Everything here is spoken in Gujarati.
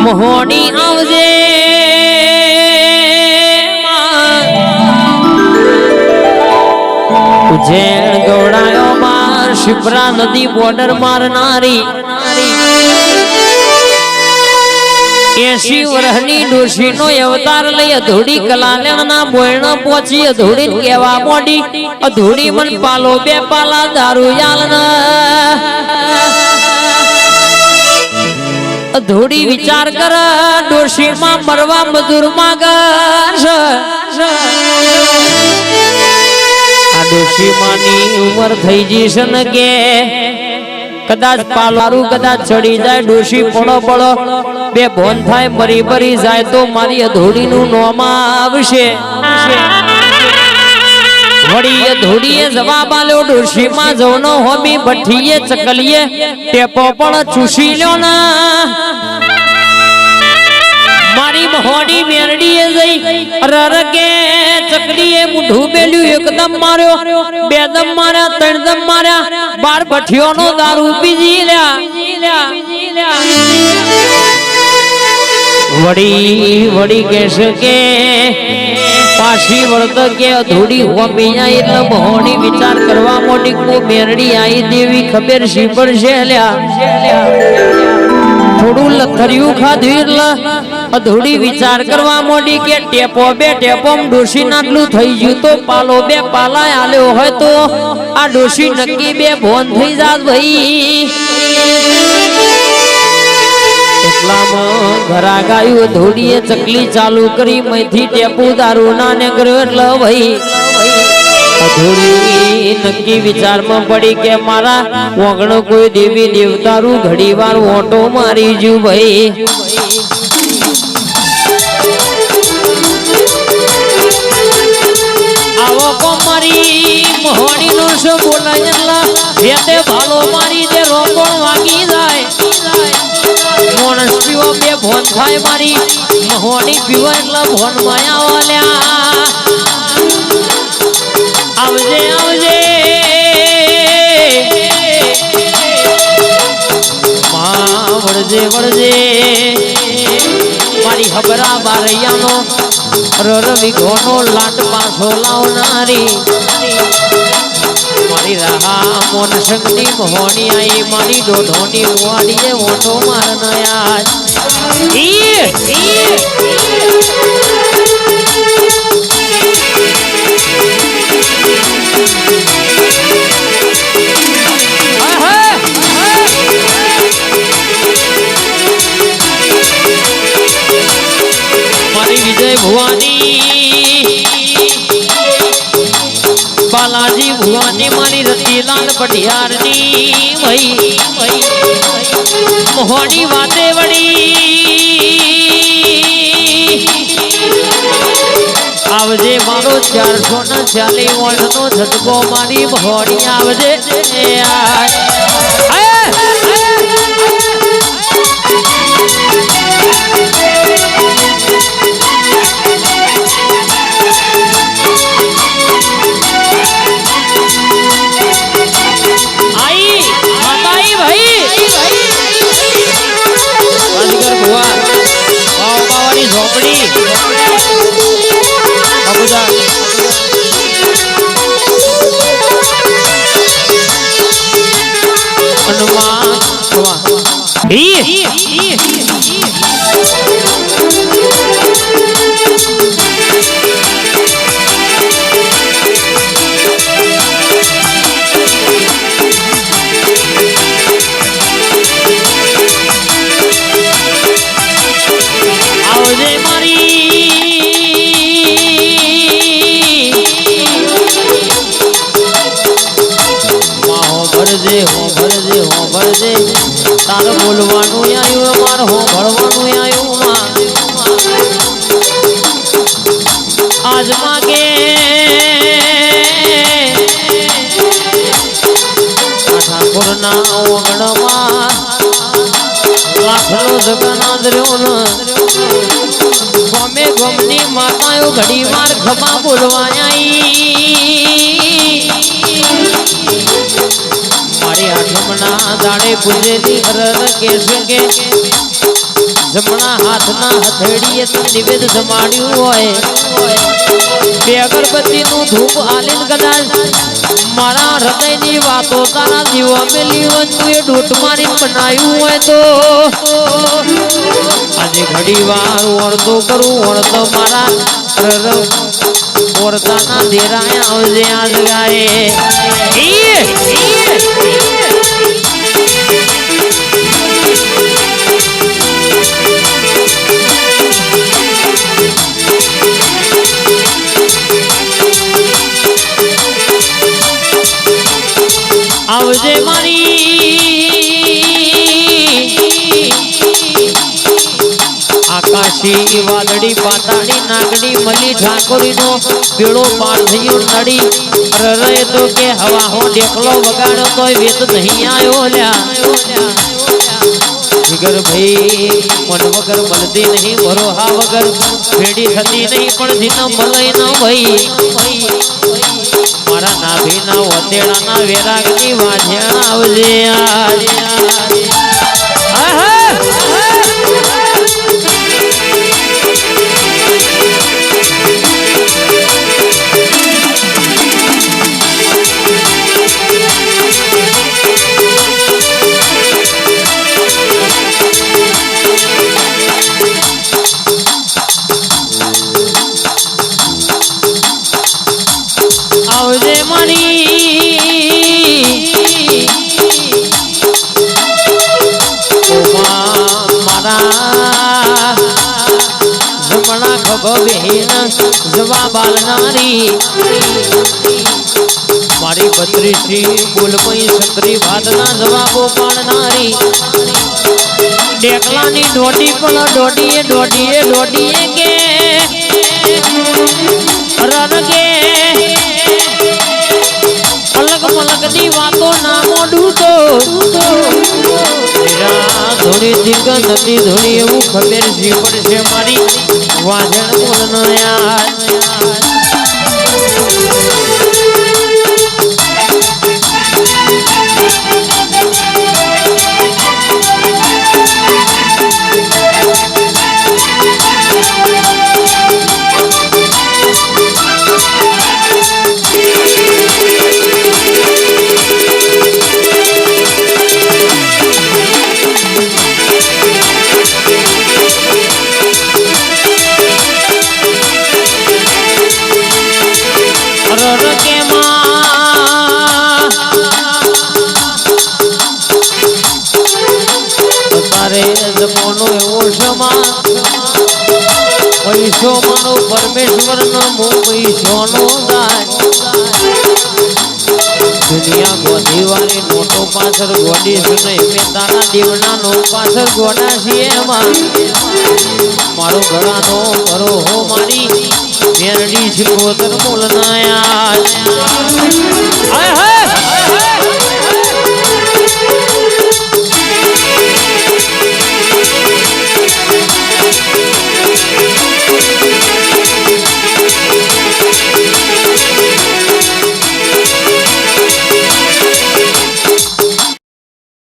મોહણી આવજે જેણ ગવડાયો માર શિપ્રા નદી બોર્ડર મારનારી 80 વર્ષની ડોશીનો અવતાર લઈ અધૂડી કલાલેણના બોયણા પહોંચી અધૂડી કેવા મોડી અધૂડી મન પાલો બે પાલા દારૂ યાલના અધૂડી વિચાર કર ડોશીમાં મરવા મજૂર માંગશ આ ડોશીમાની ઉંમર થઈ જશે ને કે કદાચ પાલારું કદાચ ચડી જાય ડોશી પડો પડો બે ભોન થાય મરી મરી જાય તો મારી અધૂડીનું નોમ આવશે વળી અધૂડીએ જવાબ આલ્યો ડોશીમાં જવનો હોમી ભઠ્ઠીએ ચકલીએ ટેપો પણ ચૂસી લ્યો ના મારી મહોડી મેરડીએ જઈ રરકે ચકલીએ મુઠું બેલ્યું એકદમ માર્યો બે દમ માર્યા ત્રણ દમ માર્યા 12 ભઠ્ઠીઓનો દારૂ પીજી લ્યા વડી કહેશે કે પાછી વળત કે અધૂડી હોમી આઈ એટલે મહોણી વિચાર કરવા મોટી કો મેરડી આઈ દેવી ખબર સી પડશે લ્યા થોડું લથરિયું ખાધું એટલે અધૂડી વિચાર કરવા મોડી કે ટેપો બે ટેપોમ ડોશી નાટલું થઈ ગયું તો પાલો બે પાલા આલ્યો હોય તો આ ડોશી નક્કી બે ભોન થઈ જાત ભાઈ એટલામાં ઘરા ગાયું અધૂડીએ ચકલી ચાલુ કરી મયથી ટેપુ દારૂ ના ને કર્યો એટલે ભાઈ અધૂડી નક્કી વિચારમાં પડી કે મારા વગણો કોઈ દેવી દેવતારું ઘડીવાર ઓટો મારી જુ ભાઈ આવો કો મારી મહોણીનો સો બોલાય એટલા જેતે ભાલો મારી દે રોકોણ વાગી જાય મોણસ પીવો બે ભોન થાય મારી મહોણી પીવો એટલે ભોન માયા વાલ્યા આવજે આવજે માં વળજે વળજે મારી હબરા બારૈયાનો રવિઘોનો લાટ પાછો લાવનારી મારી રાહા મોન સંગની મહોણી આઈ મારી દોઢોની વાડીએ ઓટો મારનાયા મારી વિજય ભુવાની બાલાજી ભુવાની મારી રતિલાલ પઢિયારની ભાઈ મોહણી વાતે વળી આવજે મારો 440 વર્ષનો ઝટકો મારી મોહણી આવજે તાર બોલવાનું આયું અમાર હો ભળવાનું આયું આજ માગે ઠાકોરના ઓગણમાં લાખનો જગન્નાથ રહ્યો ને ગમે ગમની માતાઓ ઘડી વાર ખમા બોલવા આવી મારી આઠમના દાડે પૂજેલી હરર કેશે કે જમણા હાથના હથેળીએ તો નિવેદ જમાડ્યું હોય બે અગરબત્તીનું ધૂપ આલીન કદાચ મારા હૃદયની વાતો તારા દીવા મેલી હોય તું એ ડૂટ મારી બનાવ્યું હોય તો આજે ઘડી વાર ઓળતો કરું ઓળતો મારા ઓળતાના દેરાયા આવજે આજ ગાય આવજે મારી આકાશી વાદળી પાતાળી નાગડી મલી ઠાકોરીનો બેડો પાર થયો નડી રરે તો કે હવા હો ડેકલો વગાડો તોય વેત નહીં આયો લ્યા જીગર ભાઈ મન વગર મળતી નહીં ભરોહા વગર ભેડી થતી નહીં પણ દિન મળે ન ભાઈ મારા નાભીના વતેડાના વેરાગની વાંઝણ આવજે આવજે મારી મારા જમણા ખભ બેહીન જવાબ આલનારી મારી બત્રીસી બોલમય સત્રી વાદના જવાબો પાડનારી ડેકલાની દોડી પણ દોડીએ કે રનગે મલક ની વાતો ના મોડું તો થોડી દીક નથી થોડી એવું ખબર સી પડશે મારી વાંઝણ બોલનો યાર જમવાનો એવો સમા પૈસો માનો પરમેશ્વર નો પૈસો નો દાય દુનિયા ગોધી વાળી નોટો પાછળ ગોડી છે મેં તારા દેવના નો પાછળ ગોડા છીએ એમાં મારો ગળાનો ભરો હો મારી મેરડી છે ગોતર બોલનાયા